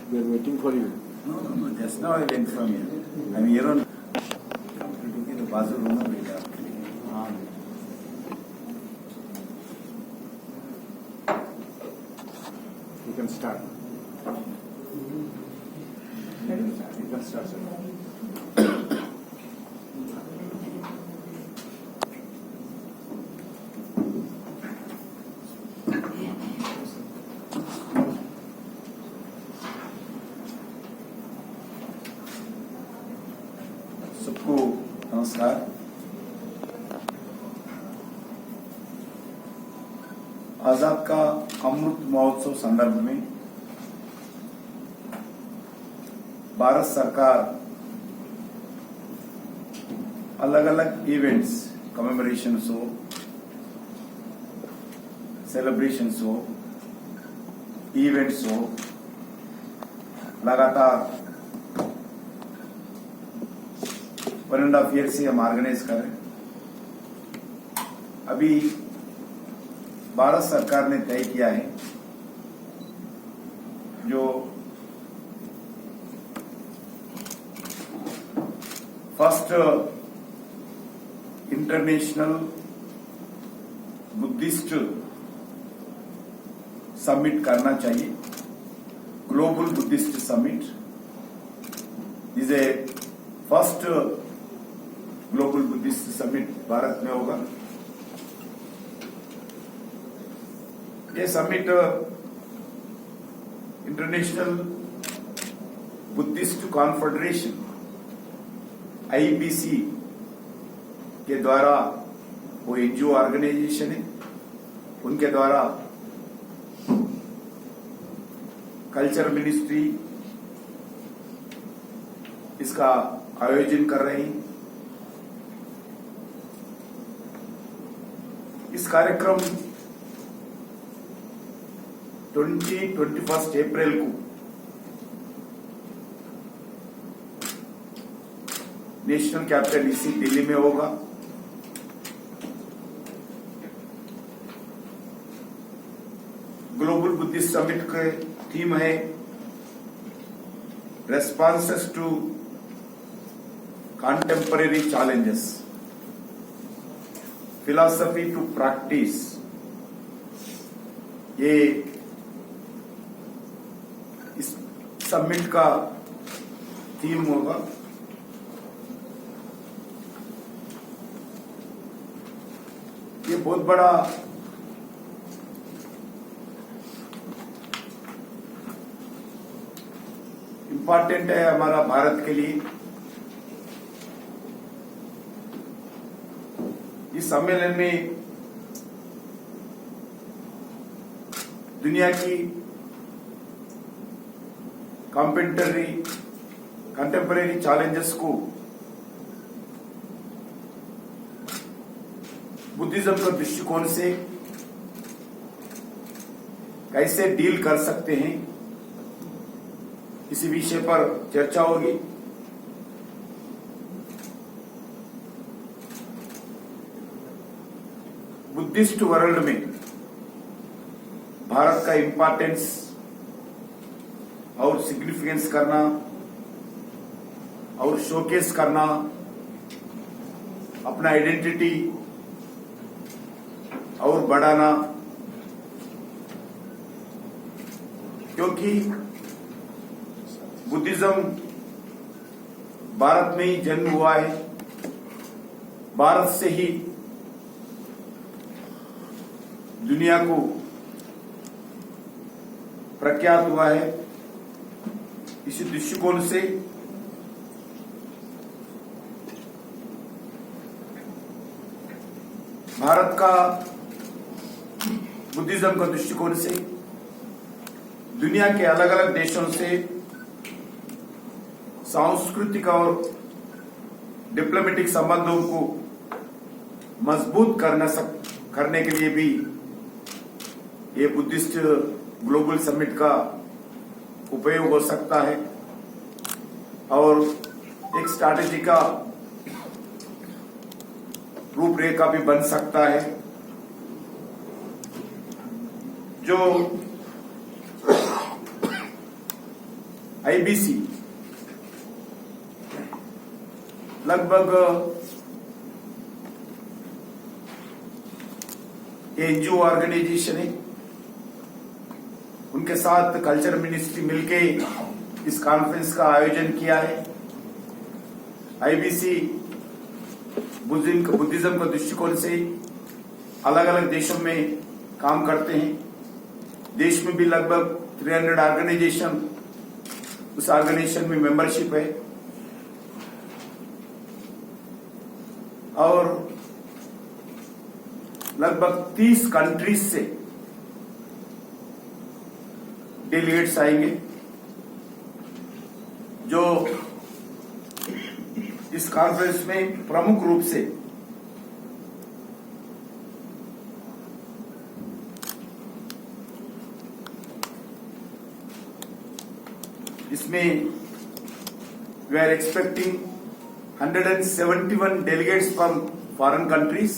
We are waiting for you. No. Just now I went from here. I'm here on. Completing the Bazu room of India. You can start. You can start, sir. सबको नमस्कार। आजाद का अमृत महोत्सव संदर्भ में भारत सरकार अलग अलग events, कमेमोरेशंस हो, celebrations हो, इवेंट्स हो, लगातार 1.5 ईयर से हम ऑर्गेनाइज कर रहे हैं। अभी भारत सरकार ने तय किया है जो फर्स्ट इंटरनेशनल बुद्धिस्ट समिट करना चाहिए। Global Buddhist summit is a first global Buddhist summit Bharat में होगा। ये summit international Buddhist confederation IBC के द्वारा, वो एनजीओ ऑर्गेनाइजेशन है, उनके द्वारा कल्चर मिनिस्ट्री इसका आयोजन कर रहे हैं। इस कार्यक्रम 21 अप्रैल को नेशनल कैपिटल इसी दिल्ली में होगा। ग्लोबल बुद्धिस्ट समिट के थीम है responses to contemporary challenges, philosophy to practice। ये इस समिट का थीम होगा। ये बहुत बड़ा इंपॉर्टेंट है हमारा भारत के लिए। इस सम्मेलन में दुनिया की कंटेम्परेरी चैलेंजेस को बुद्धिज्म के दृष्टिकोण से कैसे डील कर सकते हैं, इसी विषय पर चर्चा होगी। बुद्धिस्ट वर्ल्ड में भारत का इंपॉर्टेंस और सिग्निफिकेंस करना और शोकेस करना, अपना आइडेंटिटी और बढ़ाना, क्योंकि बुद्धिज्म भारत में ही जन्म हुआ है, भारत से ही दुनिया को प्रख्यात हुआ है। इसी दृष्टिकोण से भारत का बुद्धिज्म का दृष्टिकोण से दुनिया के अलग अलग देशों से सांस्कृतिक और डिप्लोमेटिक संबंधों को मजबूत करने के लिए भी ये बुद्धिस्ट ग्लोबल समिट का उपयोग हो सकता है और एक स्ट्रैटेजी का रूपरेखा भी बन सकता है, जो आईबीसी लगभग एनजीओ ऑर्गेनाइजेशन है, उनके साथ कल्चर मिनिस्ट्री मिलके इस कॉन्फ्रेंस का आयोजन किया है। आईबीसी बुद्धिज्म के दृष्टिकोण से अलग अलग देशों में काम करते हैं। देश में भी लगभग 300 ऑर्गेनाइजेशन उस ऑर्गेनाइजेशन में मेंबरशिप है और लगभग 30 कंट्रीज से डेलीगेट्स आएंगे जो इस कॉन्फ्रेंस में प्रमुख रूप से इसमें we are expecting 171 delegates from foreign countries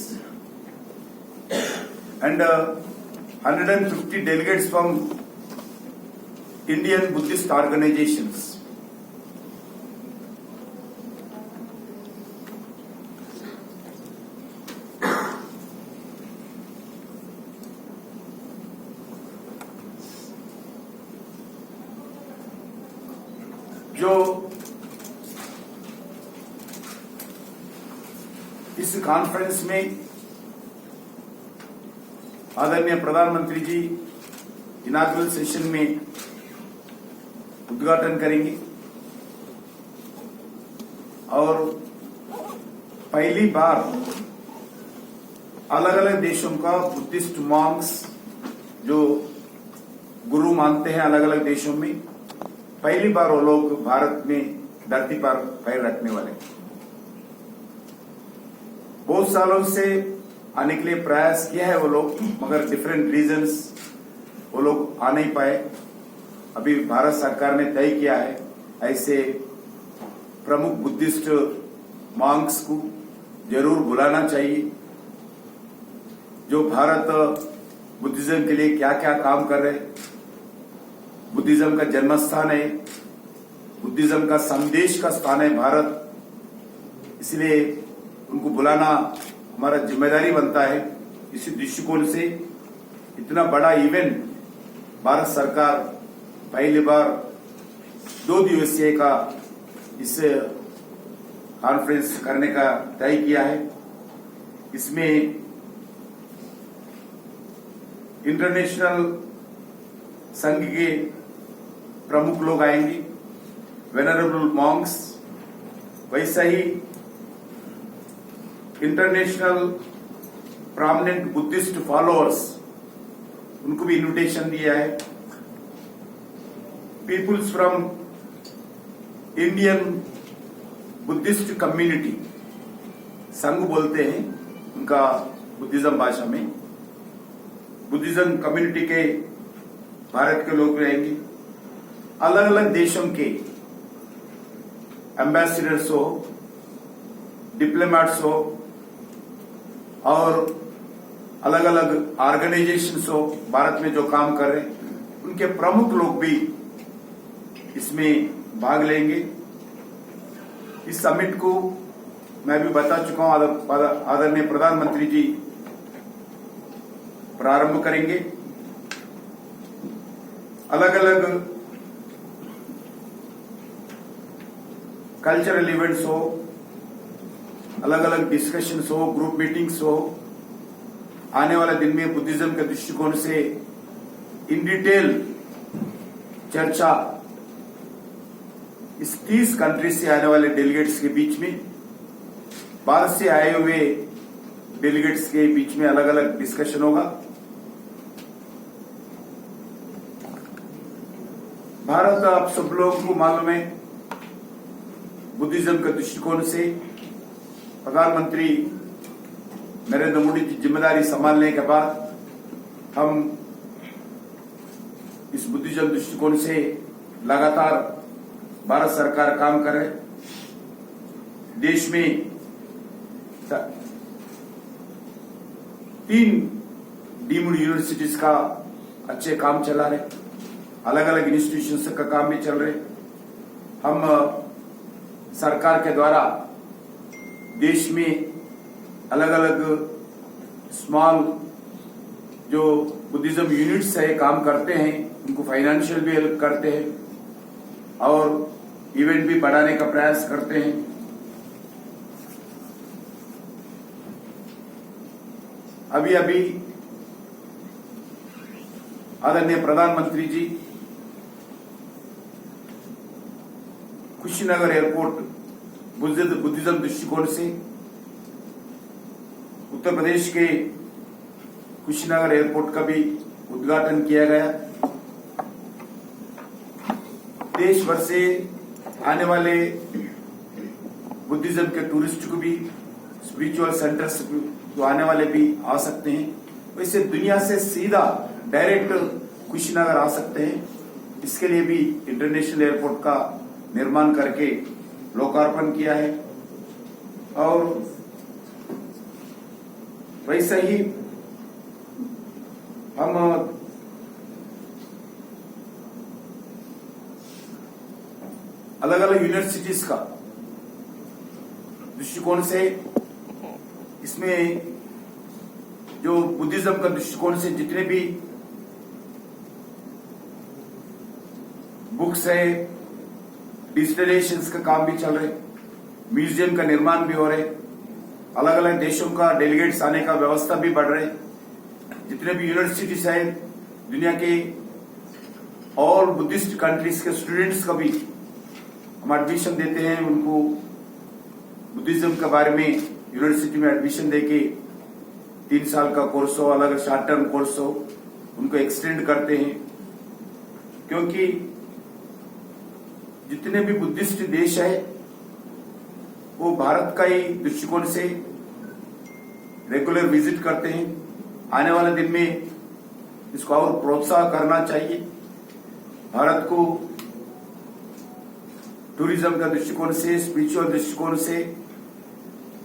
and 150 delegates from Indian Buddhist organizations. जो इस कॉन्फ्रेंस में आदरणीय प्रधानमंत्री जी इनॉग्रेशन सेशन में उद्घाटन करेंगे और पहली बार अलग अलग देशों का बुद्धिस्ट मॉन्क्स जो गुरु मानते हैं अलग अलग देशों में, पहली बार वो लोग भारत में धरती पर पैर रखने वाले। बहुत सालों से आने के लिए प्रयास किया है वो लोग, मगर डिफरेंट रीजंस वो लोग आ नहीं पाए। अभी भारत सरकार ने तय किया है ऐसे प्रमुख बुद्धिस्ट मॉन्क्स को जरूर बुलाना चाहिए जो भारत बुद्धिज्म के लिए क्या क्या काम कर रहे। बुद्धिज्म का जन्म स्थान है, बुद्धिज्म का संदेश का स्थान है भारत, इसलिए उनको बुलाना हमारा जिम्मेदारी बनता है। इसी दृष्टिकोण से इतना बड़ा इवेंट भारत सरकार पहली बार 2 दिवसीय का इस कॉन्फ्रेंस करने का तय किया है। इसमें इंटरनेशनल संघ के प्रमुख लोग आएंगे, वेनरेबल मॉन्क्स, वैसा ही इंटरनेशनल प्रोमिनेंट बुद्धिस्ट फॉलोअर्स, उनको भी इनविटेशन दिया है। Peoples from Indian Buddhist community, Sangha बोलते हैं उनका बुद्धिज्म भाषा में, बुद्धिज्म कम्युनिटी के भारत के लोग रहेंगे। अलग अलग देशों के एम्बेसडर्स हो, डिप्लोमेट्स हो और अलग अलग ऑर्गेनाइजेशंस हो भारत में जो काम कर रहे हैं, उनके प्रमुख लोग भी इसमें भाग लेंगे। इस समिट को मैं भी बता चुका हूं, आदरणीय प्रधानमंत्री जी प्रारंभ करेंगे। अलग अलग कल्चरल इवेंट्स हो, अलग अलग डिस्कशंस हो, ग्रुप मीटिंग्स हो, आने वाले दिन में बुद्धिज्म के दृष्टिकोण से इन डिटेल चर्चा इस 30 कंट्री से आने वाले डेलीगेट्स के बीच में, बाहर से आए हुए डेलीगेट्स के बीच में अलग अलग डिस्कशन होगा। भारत आप सब लोगों को मालूम है, बुद्धिज्म के दृष्टिकोण से प्रधानमंत्री नरेंद्र मोदी जी जिम्मेदारी संभालने के बाद हम इस बुद्धिज्म दृष्टिकोण से लगातार भारत सरकार काम कर रहे। देश में 3 डीम्ड यूनिवर्सिटीज का अच्छे काम चला रहे, अलग अलग इंस्टीट्यूशंस का काम भी चल रहे। हम सरकार के द्वारा देश में अलग अलग स्मॉल जो बुद्धिज्म यूनिट्स है काम करते हैं, उनको फाइनेंशियल भी हेल्प करते हैं और इवेंट भी बढ़ाने का प्रयास करते हैं। अभी अभी आदरणीय प्रधानमंत्री जी कुशीनगर एयरपोर्ट बुद्धिज्म दृष्टिकोण से उत्तर प्रदेश के कुशीनगर एयरपोर्ट का भी उद्घाटन किया गया। देश भर से आने वाले बुद्धिज्म के टूरिस्ट को भी स्पिरिचुअल सेंटर्स तो आने वाले भी आ सकते हैं, वैसे दुनिया से सीधा डायरेक्ट कुशीनगर आ सकते हैं। इसके लिए भी इंटरनेशनल एयरपोर्ट का निर्माण करके लोकार्पण किया है और वैसे ही हम अलग अलग यूनिवर्सिटीज का दृष्टिकोण से इसमें जो बुद्धिज्म का दृष्टिकोण से जितने भी बुक्स है, डिजिटलाइजेशन का काम भी चल रहे, म्यूजियम का निर्माण भी हो रहे, अलग अलग देशों का डेलीगेट्स आने का व्यवस्था भी बढ़ रहे, जितने भी यूनिवर्सिटीज हैं दुनिया के ऑल बुद्धिस्ट कंट्रीज के स्टूडेंट्स का भी हम एडमिशन देते हैं। उनको बुद्धिज्म के बारे में यूनिवर्सिटी में एडमिशन देके 3 साल का कोर्स हो, अलग शॉर्ट टर्म कोर्स हो, उनको एक्सटेंड करते हैं, क्योंकि जितने भी बुद्धिस्ट देश है वो भारत का ही दृष्टिकोण से रेगुलर विजिट करते हैं। आने वाले दिन में इसको और प्रोत्साहन करना चाहिए। भारत को टूरिज्म का दृष्टिकोण से, स्पिरिचुअल दृष्टिकोण से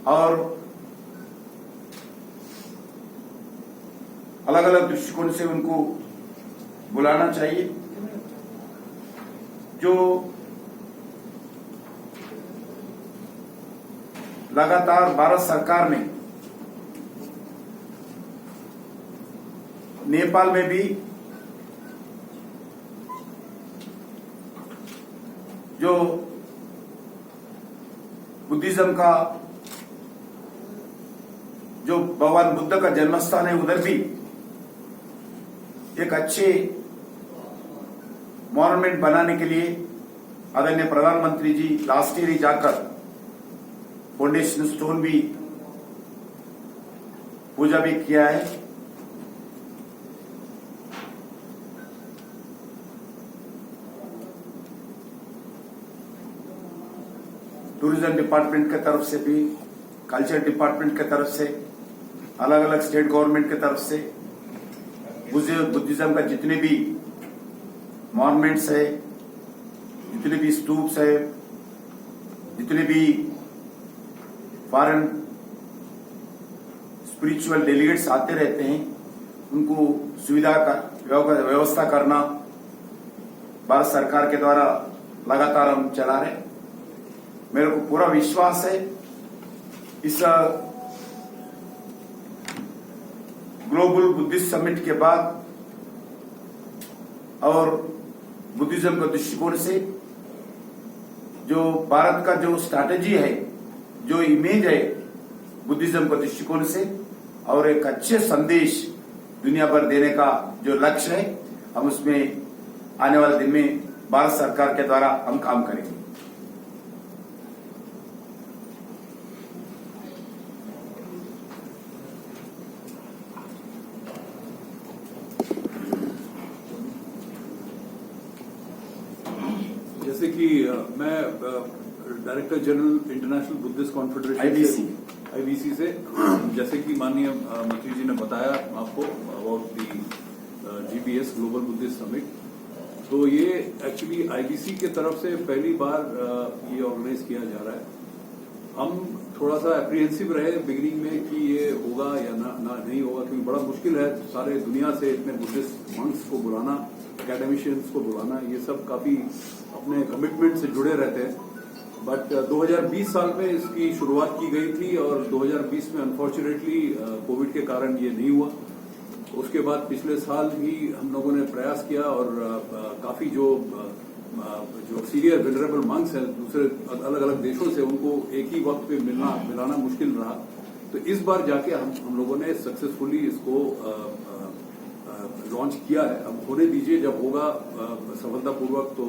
और अलग अलग दृष्टिकोण से उनको बुलाना चाहिए। जो लगातार भारत सरकार ने नेपाल में भी जो बुद्धिज्म का जो भगवान बुद्ध का जन्म स्थान है उधर भी एक अच्छे मॉन्यूमेंट बनाने के लिए आदरणीय प्रधानमंत्री जी लास्ट ईयर ही जाकर फाउंडेशन स्टोन भी पूजा भी किया है। टूरिज्म डिपार्टमेंट की तरफ से भी, कल्चर डिपार्टमेंट की तरफ से, अलग अलग स्टेट गवर्नमेंट की तरफ से बुद्धिज्म का जितने भी मॉन्यूमेंट्स है, जितने भी स्तूप्स है, जितने भी फॉरेन स्पिरिचुअल डेलीगेट्स आते रहते हैं, उनको सुविधा का व्यवस्था करना भारत सरकार के द्वारा लगातार हम चला रहे। मेरे को पूरा विश्वास है इस ग्लोबल बुद्धिस्ट समिट के बाद और बुद्धिज्म का दृष्टिकोण से जो भारत का जो स्ट्रैटेजी है, जो इमेज है बुद्धिज्म का दृष्टिकोण से, और एक अच्छे संदेश दुनिया भर देने का जो लक्ष्य है, हम उसमें आने वाले दिन में भारत सरकार के द्वारा हम काम करेंगे। जैसे कि मैं director general international Buddhist confederation IBC से, जैसे कि माननीय मंत्री जी ने बताया आपको about the GBS global Buddhist summit, तो ये एक्चुअली आईबीसी के तरफ से पहली बार ये ऑर्गेनाइज किया जा रहा है। हम थोड़ा सा एप्रीहेंसिव रहे बिगिनिंग में कि ये होगा या ना नहीं होगा, क्योंकि बड़ा मुश्किल है सारे दुनिया से इतने बुद्धिस्ट मंक्स को बुलाना एकेडमिशियंस को बुलाना, ये सब काफी अपने कमिटमेंट से जुड़े रहते हैं। बट 2020 साल में इसकी शुरुआत की गई थी और 2020 में अनफॉर्चुनेटली कोविड के कारण ये नहीं हुआ। उसके बाद पिछले साल भी हम लोगों ने प्रयास किया और काफी जो सीनियर वेनरेबल मंक्स हैं दूसरे अलग अलग देशों से, उनको एक ही वक्त पे मिलाना मुश्किल रहा। तो इस बार जाके हम लोगों ने सक्सेसफुली इसको लॉन्च किया है। अब होने दीजिए, जब होगा सफलतापूर्वक तो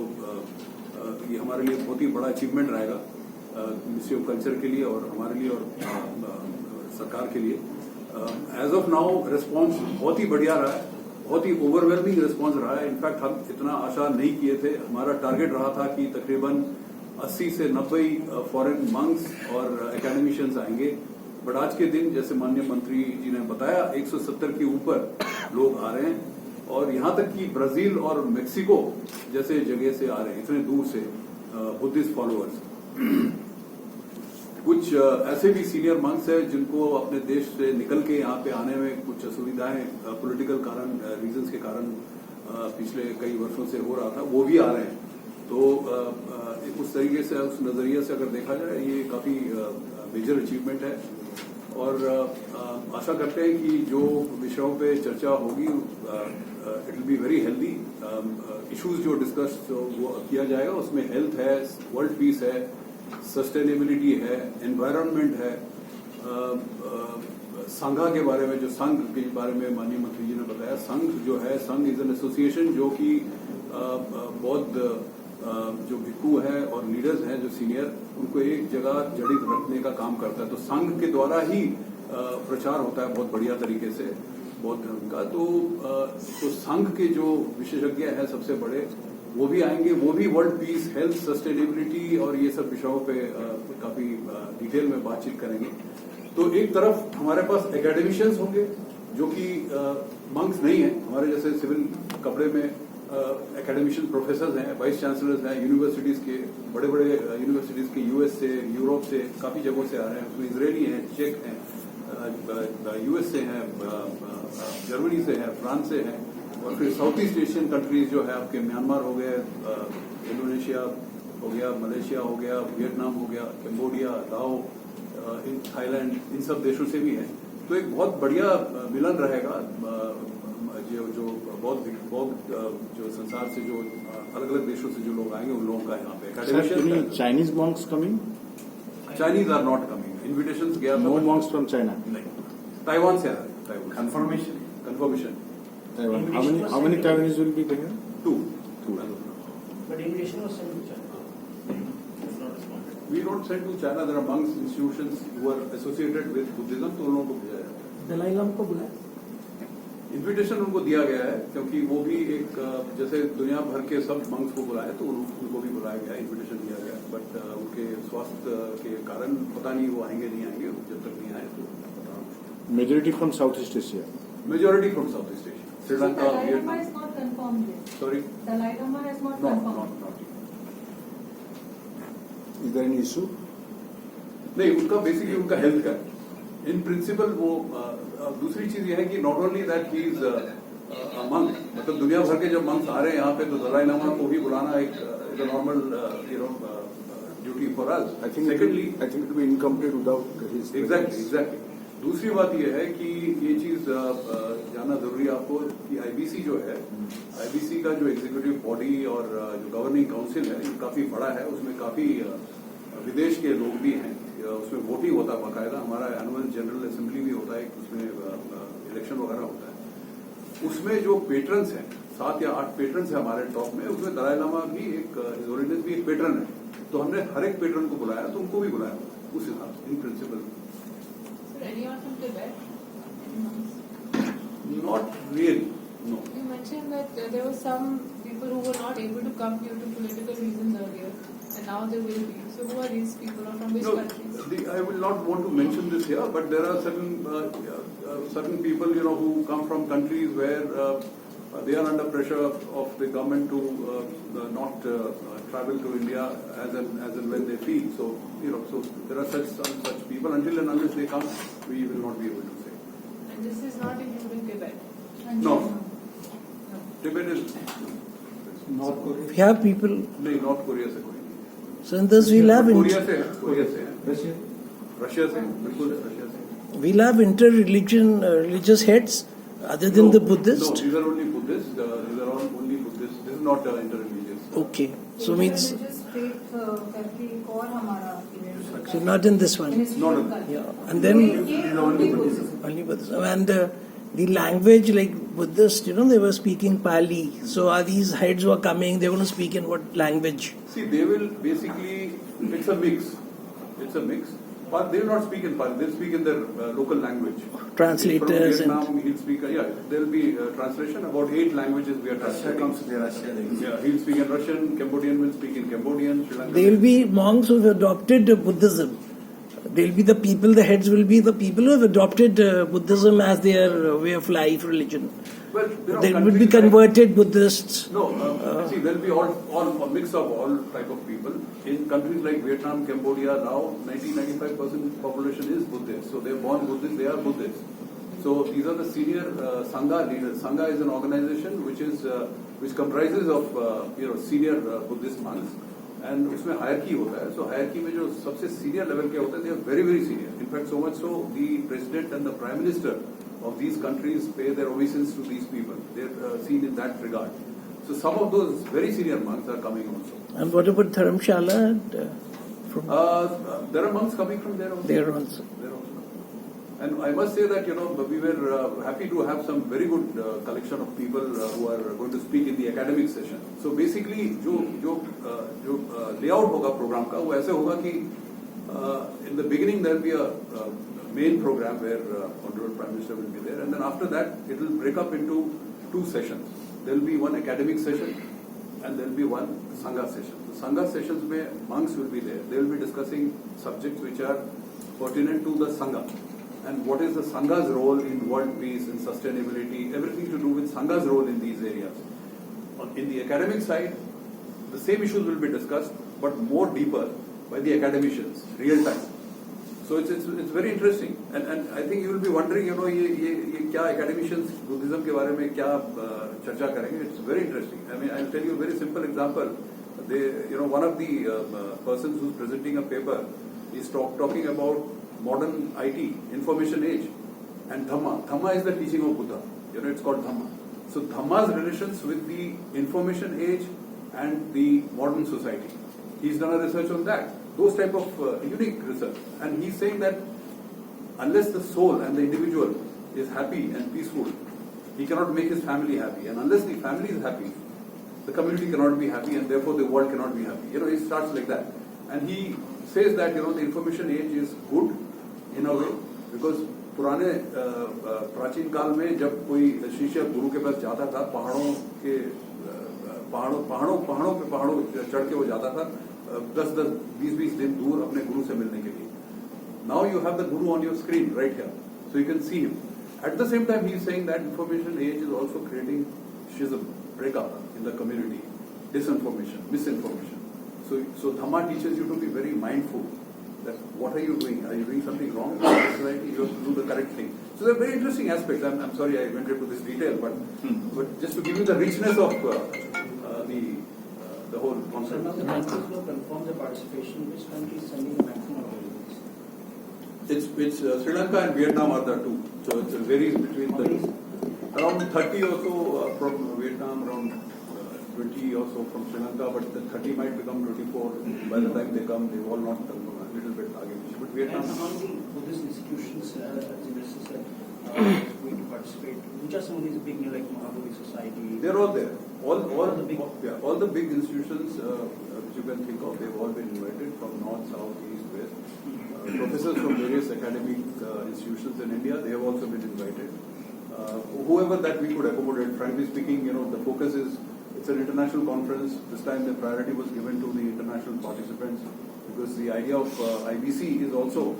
ये हमारे लिए बहुत ही बड़ा अचीवमेंट रहेगा, मिनिस्ट्री ऑफ कल्चर के लिए और हमारे लिए और सरकार के लिए। एज ऑफ नाउ रिस्पांस बहुत ही बढ़िया रहा है, बहुत ही ओवरवेलमिंग रिस्पांस रहा है। इनफैक्ट हम इतना आशा नहीं किए थे। हमारा टारगेट रहा था कि तकरीबन 80 से 90 फॉरेन मंक्स और एकेडमिशियंस आएंगे, बट आज के दिन जैसे माननीय मंत्री जी ने बताया 170 के ऊपर लोग आ रहे हैं और यहां तक कि ब्राजील और मेक्सिको जैसे जगह से आ रहे हैं, इतने दूर से बुद्धिस्ट फॉलोअर्स। कुछ ऐसे भी सीनियर मंक्स हैं जिनको अपने देश से निकल के यहाँ पे आने में कुछ असुविधाएं पॉलिटिकल कारण रीजंस के कारण पिछले कई वर्षों से हो रहा था, वो भी आ रहे हैं। तो उस तरीके से, उस नजरिए से अगर देखा जाए ये काफी मेजर अचीवमेंट है और आशा करते हैं कि जो विषयों पे चर्चा होगी it will be very healthy. Issues जो डिस्कस वो किया जाएगा उसमें हेल्थ है, वर्ल्ड पीस है, सस्टेनेबिलिटी है, एनवायरनमेंट है, संघा के बारे में, जो संघ के बारे में माननीय मंत्री जी ने बताया। संघ जो है, संघ इज एन एसोसिएशन जो कि बहुत जो भिक्खु है और लीडर्स हैं जो सीनियर, उनको एक जगह जड़ित रखने का काम करता है। तो संघ के द्वारा ही प्रचार होता है बहुत बढ़िया तरीके से बौद्ध धर्म का। तो संघ के जो विशेषज्ञ हैं सबसे बड़े, वो भी आएंगे, वो भी वर्ल्ड पीस, हेल्थ, सस्टेनेबिलिटी और ये सब विषयों पे काफी डिटेल में बातचीत करेंगे। तो एक तरफ हमारे पास एकेडमिशियंस होंगे जो कि मंक्स नहीं है, हमारे जैसे सिविल कपड़े में एकेडमिशियन प्रोफेसर हैं, वाइस चांसलर्स हैं, यूनिवर्सिटीज के बड़े बड़े यूनिवर्सिटीज के यूएस से, यूरोप से, काफी जगहों से आ रहे हैं। उसमें इजरायली हैं, चेक हैं, यूएस से हैं, जर्मनी से हैं, फ्रांस से हैं और फिर साउथ ईस्ट एशियन कंट्रीज जो है आपके म्यांमार हो गए, इंडोनेशिया हो गया, मलेशिया हो गया, वियतनाम हो गया, कंबोडिया, लाओ, थाईलैंड, इन सब देशों से भी है। तो एक बहुत बढ़िया मिलन रहेगा। जो बहुत जो संसार से जो अलग अलग देशों से जो लोग आएंगे उन लोगों का यहाँ पे Chinese monks coming? Chinese are not coming. Invitation गया, No monks from China. नहीं, ताइवान से आ रहे हैं। Taiwan confirmation Taiwan. How many Taiwanese will be there? Two. But invitation was sent to China. It's not responded. We don't send to China. There are monks institutions who are associated with Buddhism, तो उन लोगों को भेजा जाता है। दलाई लामा को बुलाया। Invitation उनको दिया गया है क्योंकि वो भी एक जैसे दुनिया भर के सब मंक्स को बुलाए तो उनको भी बुलाया गया, इन्विटेशन दिया गया। बट उनके स्वास्थ्य के कारण पता नहीं वो आएंगे नहीं आएंगे, जब तक नहीं आए तो पता नहीं। Majority from Southeast Asia. Majority from Southeast Asia, Sri Lanka, Dalai Lama Vietnam. is not confirmed yet. Sorry, Dalai Lama has not not confirmed. Is there any issue? नहीं, उनका बेसिकली उनका हेल्थ का इन प्रिंसिपल वो दूसरी चीज ये है कि not only that he is monk, मतलब दुनिया भर के जब मंक्स आ रहे हैं यहाँ पे तो दलाई लामा को भी बुलाना एक normal duty for us. I think secondly it will be incomplete without his. Exactly दूसरी बात यह है कि ये चीज जानना जरूरी है आपको कि आईबीसी जो है, आईबीसी का जो एग्जीक्यूटिव बॉडी और जो गवर्निंग काउंसिल है ये काफी बड़ा है। उसमें काफी विदेश के लोग भी हैं, उसमें वोटिंग होता है बाकायदा। हमारा एनुअल जनरल असेंबली भी होता है, उसमें इलेक्शन वगैरह होता है। उसमें जो पेट्रन्स हैं, 7 या 8 पेट्रन्स हैं हमारे टॉप में, उसमें दलाई लामा भी एक, हिज होलिनेस भी एक पेट्रन है। तो हमने हर एक पेट्रन को बुलाया, तो उनको भी बुलाया उस हिसाब से in principle. Anyone from Tibet? Not really, no. You mentioned that there were some people who were not able to come due to political reasons earlier, and now they will be. So who are these people, or from which No, countries? I will not want to mention this here, but there are certain people, who come from countries where they are under pressure of the government to not travel to India as and when they feel. So, so there are such people. Until and unless they come, we will not be able to say. And this is not including Tibet. No. Tibet is North Korea. We have people. नहीं, North Korea से कोई नहीं. So in this we'll have Korea से है, Korea से है, Russia. Russia से, बिल्कुल रशिया से. we'll have religious heads other than the Buddhist. No, these are only Buddhists. These are all only Buddhists. This is not interreligious. Okay, so means करके एक और हमारा event so not in this one. No, no. Yeah, and then ये only Buddhism. only Buddhism and the language like Buddhist, they were speaking Pali. So are these heads who are coming? They're going to speak in what language? See, they will basically, it's a mix. It's a mix. But they will not speak in Pali. They'll speak in their local language. Translators From and Vietnam, he'll speak. There will be translation. About 8 languages we are Russia translating. comes to Russia. Yeah, he'll speak in Russian. Cambodian will speak in Cambodian. Sri Lankan. they will be monks who have adopted Buddhism. They'll be the people, the heads will be the people who have adopted Buddhism as their way of life, religion. Well, They will be converted Buddhists. No, see, there will be all a mix of all type of people. In countries like Vietnam, Cambodia, now 90-95% population is Buddhist. So they are born Buddhist, they are Buddhists. So these are the senior Sangha leaders. Sangha is an organization which comprises of senior Buddhist monks. And उसमें hierarchy होता है. So hierarchy में जो सबसे senior level के होते हैं, they are very very senior. In fact, so much so the president and the prime minister of these countries pay their obeisance to these people. They are seen in that regard. So some of those very senior monks are coming also. And what about Dharamshala? From There are monks coming from there also. there also. There also. And I must say that we were happy to have some very good collection of people who are going to speak in the academic session. So basically, जो layout होगा program का वो ऐसे होगा कि in the beginning there will be a main program where Honorable Prime Minister will be there, and then after that it will break up into 2 sessions. There will be one academic session and there will be one Sangha session. The Sangha sessions में monks will be there. They will be discussing subjects which are pertinent to the Sangha. And what is the Sangha's role in world peace and sustainability, everything to do with Sangha's role in these areas. In the academic side, the same issues will be discussed, but more deeper by the academicians, real time. So it's very interesting. And I think you will be wondering, ये क्या academicians Buddhism के बारे में क्या चर्चा करेंगे. It's very interesting. I mean, I'll tell you a very simple example. One of the persons who's presenting a paper is talking about modern IT, information age, and Dhamma. Dhamma is the teaching of Buddha. It's called Dhamma. So Dhamma's relations with the information age and the modern society. He's done a research on that. Those type of unique research. And he's saying that unless the soul and the individual is happy and peaceful, he cannot make his family happy. And unless the family is happy, the community cannot be happy, and therefore the world cannot be happy. He starts like that. And he says that, the information age is good in a way, because पुराने प्राचीन काल में जब कोई शिष्य गुरु के पास जाता था, पहाड़ों पे चढ़ के वो जाता था 10-20 दिन दूर अपने गुरु से मिलने के लिए. Now you have the guru on your screen right here, so you can see him. At the same time, he is saying that information age is also creating schism, breakup in the community, disinformation, misinformation. So Dhamma teaches you to be very mindful that what are you doing? Are you doing something wrong in the society? You have to do the correct thing. So they're very interesting aspects. I'm sorry I went into this detail, but just to give you the richness of the whole So concept. now the countries will confirm the participation. Which country is sending the maximum delegates? It's Sri Lanka and Vietnam are the two. So it varies between around 30 or so from Vietnam, around 20 or so from Sri Lanka, but the 30 might become 24 by the time they come. They've all not come a little bit again. But Vietnam. And among the Buddhist institutions, as you said, going to participate, which are some of these big, like Mahabodhi Society? They're all there. All the big institutions which you can think of, they've all been invited from north, south, east, west. Professors from various academic institutions in India, they have also been invited. Whoever that we could accommodate, frankly speaking, the focus is, it's an international conference. This time the priority was given to the international participants, because the idea of IBC is also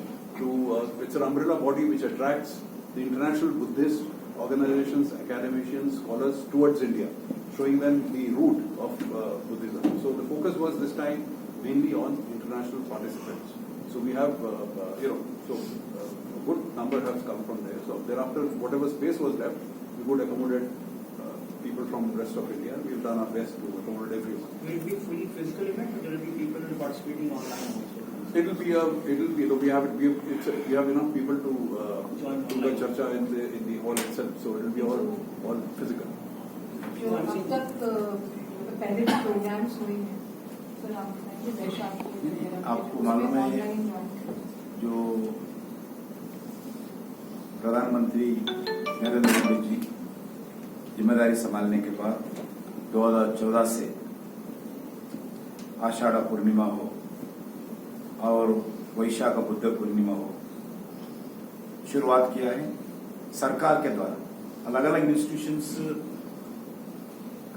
it's an umbrella body which attracts the international Buddhist organizations, academicians, scholars towards India, showing them the root of Buddhism. So the focus was this time mainly on international participants. So we have, a good number has come from there. So thereafter, whatever space was left, we would accommodate people from the rest of India. We've done our best to accommodate everyone. Will it be a fully physical event, or there will be people participating online also? We have enough people to Join do the online. charcha in the hall itself, so it will be all physical. जो अब तक पहले भी programmes हुए हैं sir आप बताइए वैशाख के वगैरह के, आपको उसमें मालूम है online join थे। जो प्रधानमंत्री नरेंद्र मोदी जी जिम्मेदारी संभालने के बाद 2014 से आषाढ़ पूर्णिमा हो और वैशाख बुद्ध पूर्णिमा हो शुरुआत किया है सरकार के द्वारा। अलग अलग इंस्टीट्यूशंस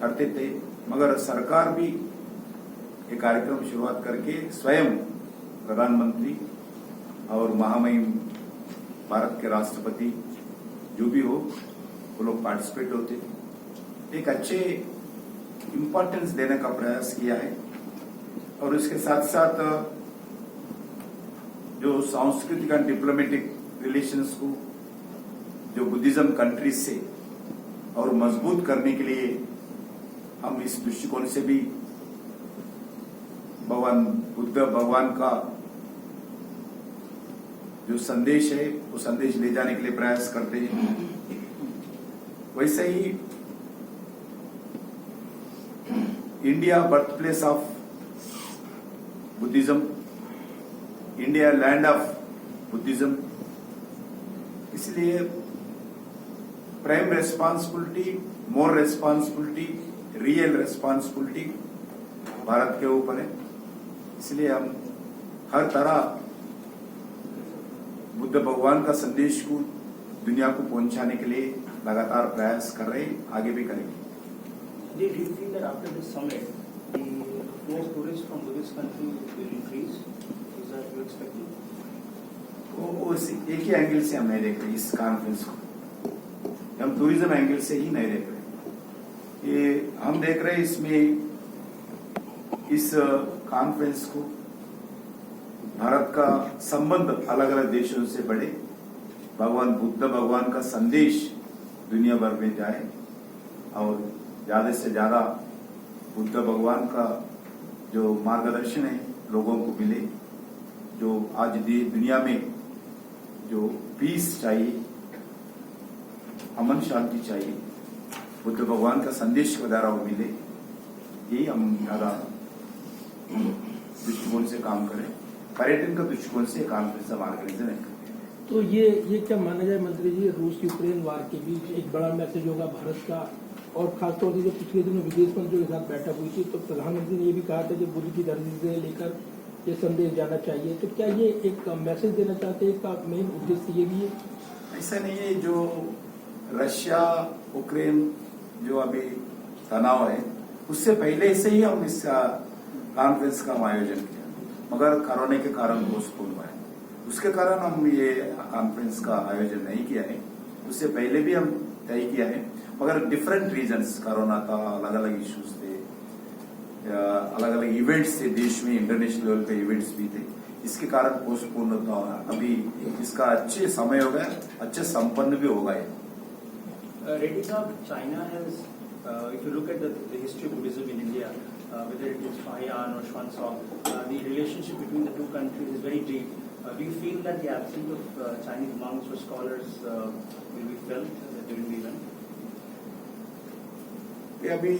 करते थे, मगर सरकार भी एक कार्यक्रम शुरुआत करके स्वयं प्रधानमंत्री और महामहिम भारत के राष्ट्रपति जो भी हो वो लोग पार्टिसिपेट होते थे। एक अच्छे इम्पोर्टेंस देने का प्रयास किया है और इसके साथ साथ जो सांस्कृतिक एंड डिप्लोमेटिक रिलेशंस को जो बुद्धिज्म कंट्रीज से और मजबूत करने के लिए हम इस दृष्टिकोण से भी भगवान बुद्ध भगवान का जो संदेश है वो संदेश ले जाने के लिए प्रयास करते हैं। वैसे ही India birth place of Buddhism, India land of Buddhism, इसलिए prime responsibility, more responsibility, real responsibility Bharat के ऊपर है। इसलिए हम हर तरह बुद्ध भगवान का संदेश को दुनिया को पहुंचाने के लिए लगातार प्रयास कर रहे हैं, आगे भी करेंगे। Do you feel that after this summit, the flow of tourists from Buddhist countries will increase? Is that you expecting? वो एक ही एंगल से हम नहीं देख रहे इस कॉन्फ्रेंस को, हम टूरिज्म एंगल से ही नहीं देख रहे। ये हम देख रहे हैं इसमें इस कॉन्फ्रेंस को भारत का संबंध अलग अलग देशों से बढ़े, भगवान बुद्ध भगवान का संदेश दुनिया भर में जाए और ज्यादा से ज्यादा बुद्ध भगवान का जो मार्गदर्शन है लोगों को मिले। जो आज दुनिया में जो पीस चाहिए, अमन शांति चाहिए, बुद्ध भगवान का संदेश के द्वारा वो मिले, यही हम ज्यादा दृष्टिकोण से काम करें। पर्यटन का दृष्टिकोण से कॉन्फ्रेंस हम ऑर्गेनाइज नहीं करते। तो ये क्या माना जाए मंत्री जी, रूस यूक्रेन वार के बीच एक बड़ा मैसेज होगा भारत का, और खासतौर से जो पिछले दिनों विदेश मंत्रियों के साथ बैठक हुई थी तो प्रधानमंत्री ने ये भी कहा था कि बुद्ध की धरती से लेकर ये संदेश जाना चाहिए, तो क्या ये एक मैसेज देना चाहते हैं, इसका मेन उद्देश्य ये भी है? ऐसा नहीं है। जो रशिया यूक्रेन जो अभी तनाव है उससे पहले से ही हम इसका कॉन्फ्रेंस का आयोजन किया, मगर कोरोना के कारण पोस्टपोन हुआ है। उसके कारण हम ये कॉन्फ्रेंस का आयोजन नहीं किया है। उससे पहले भी हम तय किया है, मगर डिफरेंट रीजंस, कोरोना था, अलग अलग इश्यूज थे, अलग अलग इवेंट्स थे देश में, इंटरनेशनल लेवल पे इवेंट्स भी थे, इसके कारण पोस्टपोन होता हुआ अभी इसका अच्छे समय हो गया, अच्छे संपन्न भी होगा। Reddy Saab, China has, if you look at the history of Buddhism in India, whether it is Mahayana or Xuanzang, the relationship between the two countries is very deep. Do you feel that the absence of Chinese monks or scholars will be felt during the event? अभी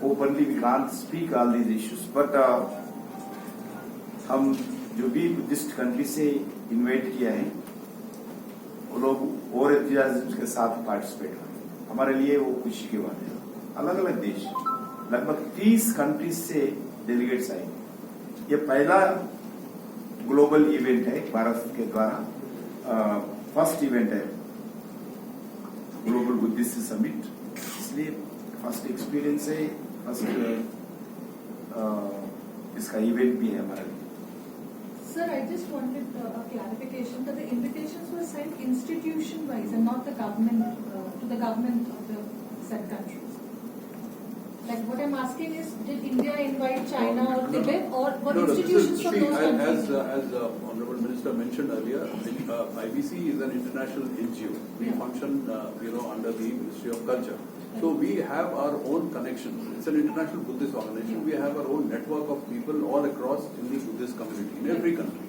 openly we can't speak all these issues, but हम जो भी Buddhist country से invite किया है वो लोग और एंथुसियाज्म के साथ पार्टिसिपेट हुए। हमारे लिए वो खुशी की बात है। अलग अलग देश, लगभग 30 कंट्रीज से डेलीगेट्स आए। ये पहला ग्लोबल इवेंट है भारत के द्वारा, फर्स्ट इवेंट है ग्लोबल बुद्धिस्ट समिट, इसलिए फर्स्ट एक्सपीरियंस है, फर्स्ट इसका इवेंट भी है हमारे लिए। Sir, I just wanted a clarification that the invitations were sent institution-wise and not the government to the government of the said countries. Like what I'm asking is, did India invite China or Tibet, or what No, no, this institutions is, from see, those countries? as Honorable Minister mentioned earlier, IBC is an international NGO. We Yeah. function, under the Ministry of Culture. So we have our own connections. It's an international Buddhist organization. We have our own network of people all across in the Buddhist community, in every country.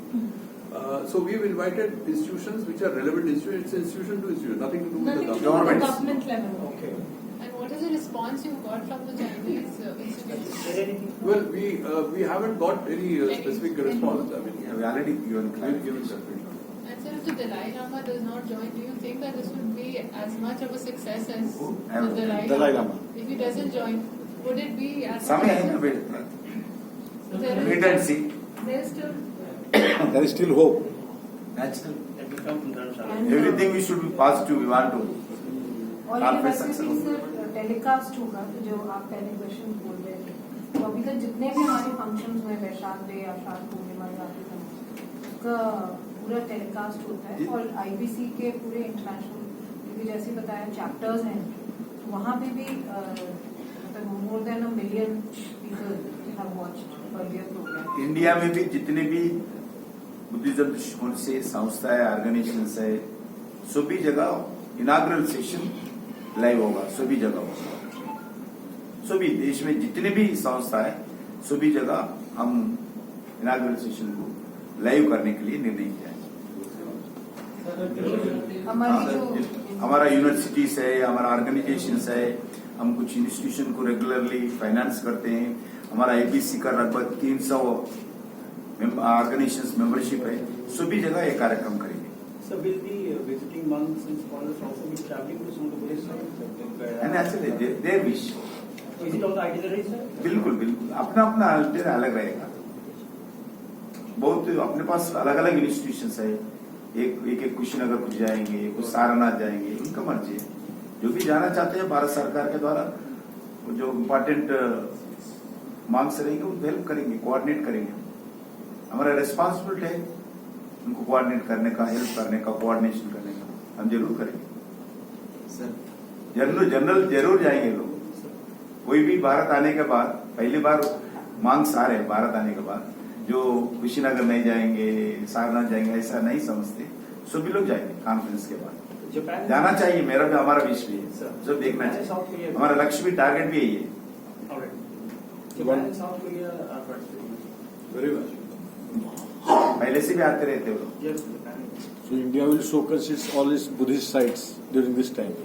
So we've invited institutions which are relevant institutions. It's institution to institution, nothing to do with the Nothing to government. do with the Governments. government level. Okay. And what is the response you got from the Chinese institutions? Is there anything? Well, we haven't got any specific response. I mean, We already given we've clarity. given separate. And sir, if the Dalai Lama does not join, do you think that this would be as much of a success as Who? the Dalai Lama. If he doesn't join, would it be as समय है ना So there wait and see. There's still, There is still hope. Natural. That will come from Dharamshala. And, Everything we should be positive. We want to. और Conference university success. से telecast होगा, तो जो आप पहले क्वेश्चन बोल रहे थे, तो अभी तक जितने भी हमारे फंक्शंस हुए, वैशाख डे, आषाढ़ पूर्णिमा, उसका पूरा टेलीकास्ट होता है, और आईबीसी के पूरे इंटरनेशनल, क्योंकि जैसे बताया चैप्टर्स हैं, वहाँ पे भी मतलब more than a million people have watched earlier program. India में भी जितने भी बुद्धिज्म दृष्टिकोण से संस्था है, ऑर्गेनाइजेशन है, सभी जगह इनाग्रल सेशन लाइव होगा, सभी जगह होगा. सभी देश में जितने भी संस्था है, सभी जगह हम इनाग्रल सेशन को लाइव करने के लिए निर्णय किया है. हमारी जो हमारा यूनिवर्सिटीज है, हमारा ऑर्गेनाइजेशन है, हम कुछ इंस्टीट्यूशन को रेगुलरली फाइनेंस करते हैं. हमारा आईबीसी का लगभग 300 ऑर्गेनाइजेशन मेंबरशिप है. सभी जगह ये कार्यक्रम करेंगे. So will the visiting monks and scholars also be traveling to some of the Buddhist sites? And actually, their wish. Is it on the itinerary, sir? बिल्कुल बिल्कुल अपना अपना अल्टेर अलग रहेगा. बहुत अपने पास अलग अलग इंस्टीट्यूशन है. एक कुशीनगर कुछ जाएंगे, कुछ सारनाथ जाएंगे, उनका मर्जी है. जो भी जाना चाहते हैं भारत सरकार के द्वारा जो इम्पोर्टेंट मांग्स रहेंगे वो हेल्प करेंगे, कोऑर्डिनेट करेंगे. हमारा रिस्पॉन्सिबिलिटी है उनको कोऑर्डिनेट करने का, हेल्प करने का, कोऑर्डिनेशन करने का. हम जरूर करेंगे. जनरल जरूर जाएंगे लोग. कोई भी भारत आने के बाद पहली बार मांग्स आ रहे हैं. भारत आने के बाद जो कुशीनगर नहीं जाएंगे, सारनाथ जाएंगे, ऐसा नहीं समझते. सभी लोग जाएंगे कॉन्फ्रेंस के बाद. Japan. जाना चाहिए. मेरा भी, हमारा विश भी है. Sir. सब देखना Japan and South चाहिए. Korea. हमारा लक्ष्य भी, टारगेट भी यही है. All right. Japan and South Korea are participating. Very much. पहले से भी आते रहते हो. Yes, Japan. So India will focus all its Buddhist sites during this time.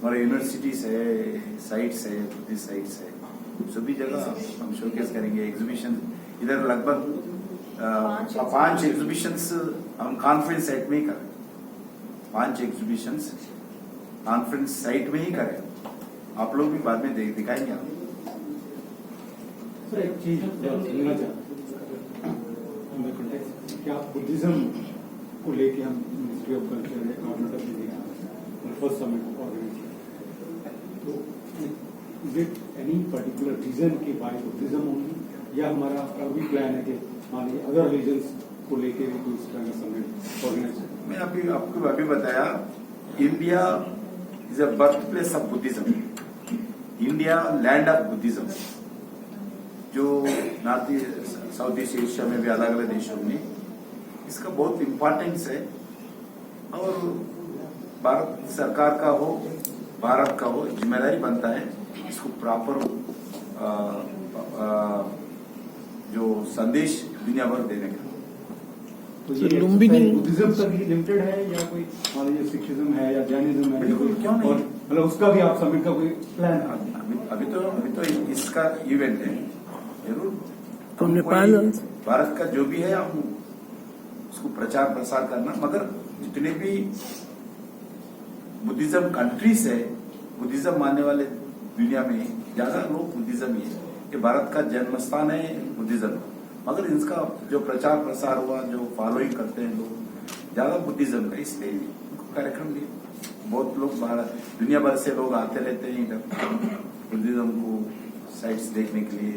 हमारा यूनिवर्सिटीज है, साइट्स है, बुद्धिस्ट साइट्स है, सभी जगह हम शोकेस करेंगे. एग्जीबिशन इधर लगभग 5 एग्जीबिशंस हम कॉन्फ्रेंस साइट में ही करें. 5 एग्जीबिशंस कॉन्फ्रेंस साइट में ही करें. आप लोग भी बाद में दिखाएंगे. हम सर एक चीज समझना चाहते क्या बुद्धिज्म को लेके हम मिनिस्ट्री ऑफ कल्चर या कर्नाटक में गए फर्स्ट समिट ऑर्गेनाइज किया, तो is it any particular reason कि बाय बुद्धिज्म ओनली, या हमारा और भी प्लान है कि मान लीजिए अदर रिलीजन्स को लेके भी कोई इस तरह का समिट ऑर्गेनाइज. मैं आपको अभी बताया, India is a birth place of Buddhism. India land of Buddhism. जो नॉर्थ साउथ ईस्ट एशिया में भी अलग अलग देशों में इसका बहुत इम्पोर्टेंस है. और भारत सरकार का हो, भारत का हो, जिम्मेदारी बनता है इसको प्रॉपर जो संदेश दुनिया भर देने का. तो ये बुद्धिज्म तक ही लिमिटेड है या कोई मान लीजिए सिखिज्म है या जैनिज्म है? बिल्कुल, क्यों नहीं? और मतलब उसका भी आप समिट का कोई प्लान है? अभी तो इसका इवेंट है. जरूर from Nepal also. भारत का जो भी है हम उसको प्रचार प्रसार करना. मगर जितने भी बुद्धिज्म कंट्रीज है, बुद्धिज्म मानने वाले दुनिया में ज्यादा लोग बुद्धिज्म ही है. ये भारत का जन्म स्थान है बुद्धिज्म. मगर इसका जो प्रचार प्रसार हुआ, जो फॉलोइंग करते हैं लोग ज्यादा बुद्धिज्म का, इसलिए उनको कार्यक्रम दिए. बहुत लोग दुनिया भर से लोग आते रहते हैं इधर बुद्धिज्म को साइट्स देखने के लिए,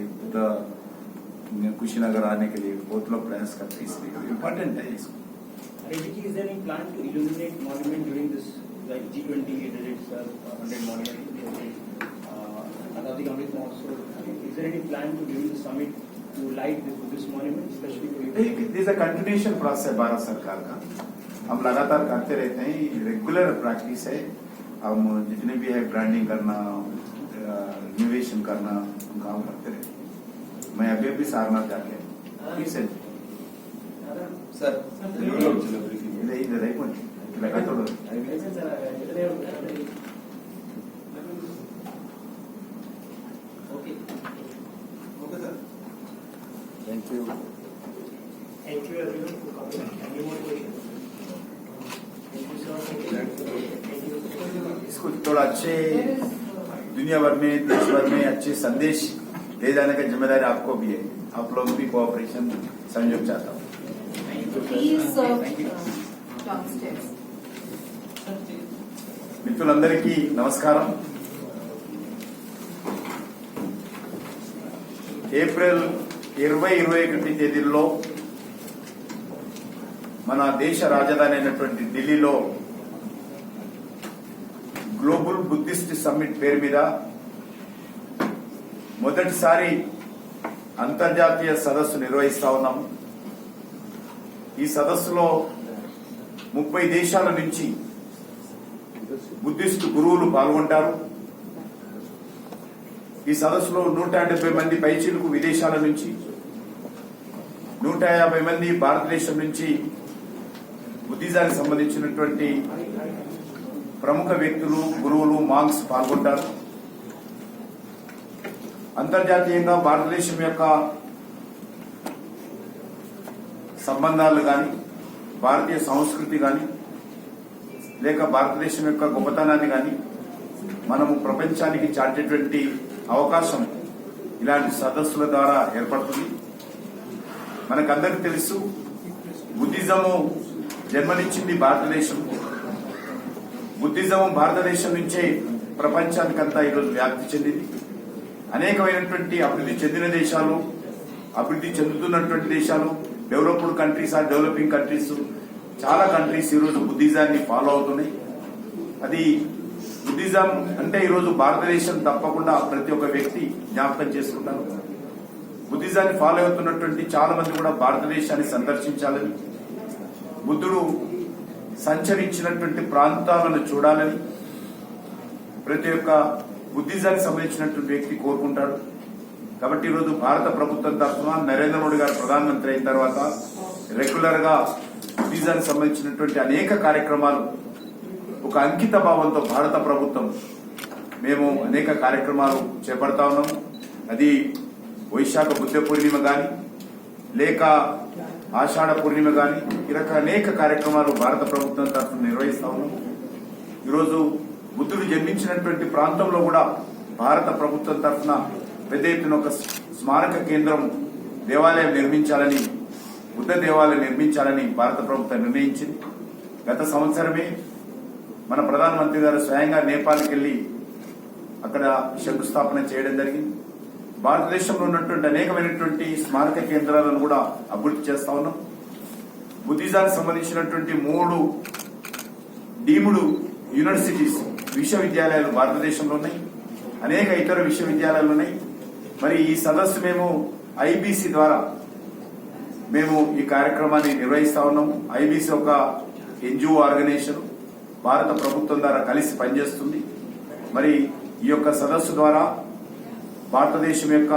कुशीनगर आने के लिए बहुत लोग प्रयास करते हैं. इसलिए इम्पोर्टेंट है इसको. Is there any plan to illuminate monument during this like G20 visits? 100 monument. Azadi Ka Amrit Mahotsav. Is there any plan to during the summit to light this Buddhist monument, especially for you? This a continuation process है भारत सरकार का, हम लगातार करते रहते हैं, regular practice है। हम जितने भी है ब्रांडिंग करना, इनोवेशन करना, हम काम करते रहते हैं। मैं अभी सारनाथ जाके सर इधर एक मिनट लगा थोड़ा thank you. Thank you everyone for coming. Any more questions? Thank you sir. Thank you. इसको थोड़ा अच्छे There is दुनिया भर में, देश भर में अच्छे संदेश ले जाने का जिम्मेदारी आपको भी है। आप लोग भी कोऑपरेशन सहयोग चाहता हूँ। please downstairs. మిత్రులందరికీ నమస్కారం। ఏప్రిల్ 20-21 తేదీల్లో మన దేశ రాజధాని అయినటువంటి ఢిల్లీలో గ్లోబల్ బుద్ధిస్ట్ సమ్మిట్ పేరు మీద మొదటిసారి అంతర్జాతీయ సదస్సు నిర్వహిస్తా ఉన్నాము। ఈ సదస్సులో 30 దేశాల నుంచి బుద్ధిస్ట్ గురువులు పాల్గొంటారు। ఈ సదస్సులో 170 మంది పైచిలుకు విదేశాల నుంచి, 150 మంది భారతదేశం నుంచి బుద్ధిజానికి సంబంధించినటువంటి ప్రముఖ వ్యక్తులు, గురువులు, మాంగ్స్ పాల్గొంటారు। అంతర్జాతీయంగా భారతదేశం యొక్క సంబంధాలు కానీ, భారతీయ సంస్కృతి కానీ, లేక భారతదేశం యొక్క గొప్పతనాన్ని కానీ మనము ప్రపంచానికి చాటేటువంటి అవకాశం ఇలాంటి సదస్సుల ద్వారా ఏర్పడుతుంది। మనకందరికీ తెలుసు, బుద్ధిజము జన్మనిచ్చింది భారతదేశం। బుద్ధిజం భారతదేశం నుంచే ప్రపంచానికంతా ఈరోజు వ్యాప్తి చెందింది। అనేకమైనటువంటి అభివృద్ధి చెందిన దేశాలు, అభివృద్ధి చెందుతున్నటువంటి దేశాలు, డెవలప్డ్ కంట్రీస్, ఆ డెవలపింగ్ కంట్రీస్, చాలా కంట్రీస్ ఈరోజు బుద్ధిజాన్ని ఫాలో అవుతున్నాయి। అది బుద్ధిజం అంటే ఈరోజు భారతదేశం తప్పకుండా ప్రతి ఒక్క వ్యక్తి జ్ఞాపకం చేసుకుంటారు। బుద్ధిజాన్ని ఫాలో అవుతున్నటువంటి చాలా మంది కూడా భారతదేశాన్ని సందర్శించాలని, బుద్ధుడు సంచరించినటువంటి ప్రాంతాలను చూడాలని ప్రతి ఒక్క బుద్ధిజానికి సంబంధించినటువంటి వ్యక్తి కోరుకుంటాడు। కాబట్టి ఈరోజు భారత ప్రభుత్వం తరఫున నరేంద్ర మోడీ గారు ప్రధానమంత్రి అయిన తర్వాత రెగ్యులర్ గా బుద్ధిజానికి సంబంధించినటువంటి అనేక కార్యక్రమాలు ఒక అంకిత భావంతో భారత ప్రభుత్వం మేము అనేక కార్యక్రమాలు చేపడతా ఉన్నాము। అది వైశాఖ బుద్ధ పూర్ణిమ గాని, లేక ఆషాఢ పూర్ణిమ గాని, ఇలాగ అనేక కార్యక్రమాలు భారత ప్రభుత్వం తరఫున నిర్వహిస్తా ఉన్నాము। ఈరోజు బుద్ధుడు జన్మించినటువంటి ప్రాంతంలో కూడా భారత ప్రభుత్వం తరఫున పెద్ద ఎత్తున ఒక స్మారక కేంద్రం, దేవాలయం నిర్మించాలని, బుద్ధ దేవాలయం నిర్మించాలని భారత ప్రభుత్వం నిర్ణయించింది। గత సంవత్సరమే మన ప్రధానమంత్రి గారు స్వయంగా నేపాల్కి వెళ్లి అక్కడ శంకుస్థాపన చేయడం జరిగింది। భారతదేశంలో ఉన్నటువంటి అనేకమైనటువంటి స్మారక కేంద్రాలను కూడా అభివృద్ధి చేస్తా ఉన్నాం। బుద్ధిజానికి సంబంధించినటువంటి 3 డీమ్డ్ యూనివర్సిటీస్, విశ్వవిద్యాలయాలు భారతదేశంలో ఉన్నాయి, అనేక ఇతర విశ్వవిద్యాలయాలు ఉన్నాయి। మరి ఈ సదస్సు మేము ఐబీసీ ద్వారా మేము ఈ కార్యక్రమాన్ని నిర్వహిస్తా ఉన్నాము। ఐబీసీ ఒక ఎన్జిఓ ఆర్గనైజేషన్, భారత ప్రభుత్వం ద్వారా కలిసి పనిచేస్తుంది। మరి ఈ యొక్క సదస్సు ద్వారా భారతదేశం యొక్క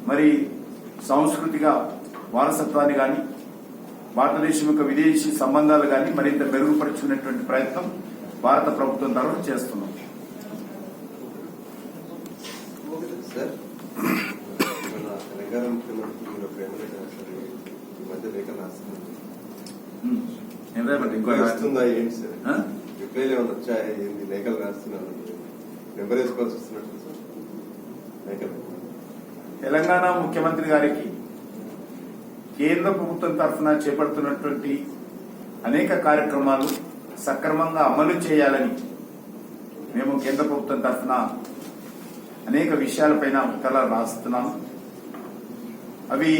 మరి సాంస్కృతిక వారసత్వాన్ని కానీ, భారతదేశం యొక్క విదేశీ సంబంధాలు కానీ మరింత మెరుగుపరుచుకునేటువంటి ప్రయత్నం భారత ప్రభుత్వం ద్వారా చేస్తున్నాం। సార్ మన తెలంగాణ ముఖ్యమంత్రి మీరు ప్రేమలో చేస్తారు, ఈ మధ్య లేఖలు రాస్తున్నారు, వస్తుందా ఏంటి సార్? రిప్లైలు ఏమైనా వచ్చాయి? ఏంటి లేఖలు రాస్తున్నారు, నెంబర్ వేసుకోవాల్సి వస్తున్నట్టు సార్ లేఖలు? తెలంగాణ ముఖ్యమంత్రి గారికి కేంద్ర ప్రభుత్వం తరఫున చేపడుతున్నటువంటి అనేక కార్యక్రమాలు సక్రమంగా అమలు చేయాలని మేము కేంద్ర ప్రభుత్వం తరఫున అనేక విషయాలపైన ఉత్తరాలు రాస్తున్నాము। అవి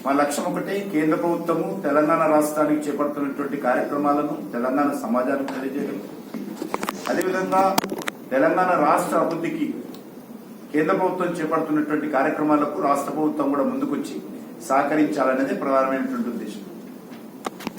మా లక్ష్యం ఒకటే, కేంద్ర ప్రభుత్వము తెలంగాణ రాష్ట్రానికి చేపడుతున్నటువంటి కార్యక్రమాలను తెలంగాణ సమాజానికి తెలియజేయడం, అదేవిధంగా తెలంగాణ రాష్ట్ర అభివృద్ధికి కేంద్ర ప్రభుత్వం చేపడుతున్నటువంటి కార్యక్రమాలకు రాష్ట్ర ప్రభుత్వం కూడా ముందుకొచ్చి సహకరించాలనేది ప్రధానమైనటువంటి ఉద్దేశం.